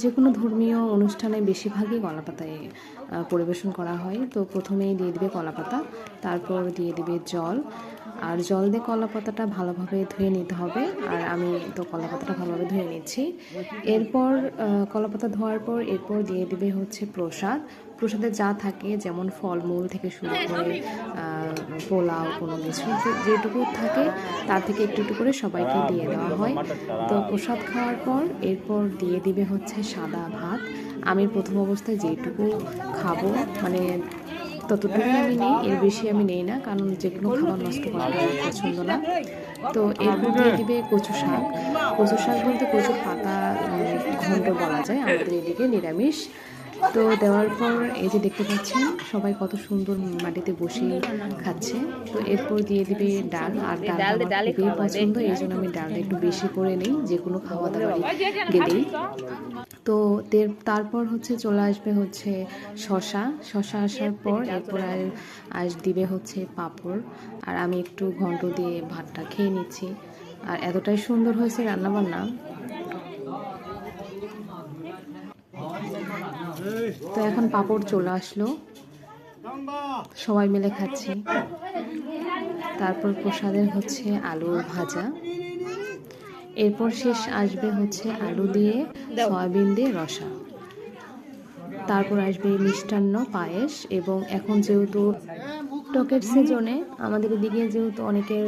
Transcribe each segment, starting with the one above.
যে কোনো ধর্মীয় অনুষ্ঠানে বেশিরভাগই কলাপাতায় পরিবেশন করা হয়। তো প্রথমেই দিয়ে দিবে কলাপাতা, তারপর দিয়ে দিবে জল। আর জল দিয়ে কলাপাতাটা ভালোভাবে ধুয়ে নিতে হবে। আর আমি তো কলাপাতাটা ভালোভাবে ধুয়ে নিচ্ছি। এরপর কলাপাতা ধোয়ার পর এরপর দিয়ে দিবে হচ্ছে প্রসাদ। প্রসাদে যা থাকে যেমন ফলমূল থেকে শুরু করে পোলাও কোনো কিছু যেটুকু থাকে তার থেকে একটু একটু করে সবাইকে দিয়ে দেওয়া হয়। তো প্রসাদ খাওয়ার পর এরপর দিয়ে দিবে হচ্ছে সাদা ভাত। আমি প্রথম অবস্থায় যেটুকু খাবো মানে ততটুকুই আমি নেই, এর বেশি আমি নেই না, কারণ যে কোনো খাবার নষ্ট করাটা আমার পছন্দ না। তো এরপর দিয়ে দিবে কচু শাক। কচু শাক বলতে কচুর পাতা ঘন্ট বলা যায় আমাদের এদিকে, নিরামিষ। তো দেওয়ার পর এই যে দেখতে পাচ্ছেন সবাই কত সুন্দর মাটিতে বসে খাচ্ছে। তো এরপর দিয়ে দিবে ডাল, আর ডালটা আমার খুবই পছন্দ, এই জন্য আমি ডালটা একটু বেশি করে নিই যে কোনো খাওয়া দাওয়ারই গেলেই। তো তারপর হচ্ছে চলে আসবে হচ্ছে শশা আসার পর এরপর দিবে হচ্ছে পাঁপড়। আর আমি একটু ঘন্ট দিয়ে ভাতটা খেয়ে নিচ্ছি। আর এতটাই সুন্দর হয়েছে রান্নাবান্না। তো এখন পাঁপড় চলে আসলো, সবাই মিলে খাচ্ছি। তারপর প্রসাদের হচ্ছে আলু ভাজা। এরপর শেষ আসবে হচ্ছে আলু দিয়ে সয়াবিন দিয়ে রসা। তারপর আসবে মিষ্টান্ন পায়েস। এবং এখন যেহেতু টকের সিজনে আমাদের এদিকে যেহেতু অনেকের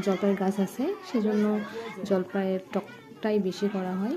জলপাইয়ের গাছ আছে, সেজন্য জলপাইয়ের টকটাই বেশি করা হয়।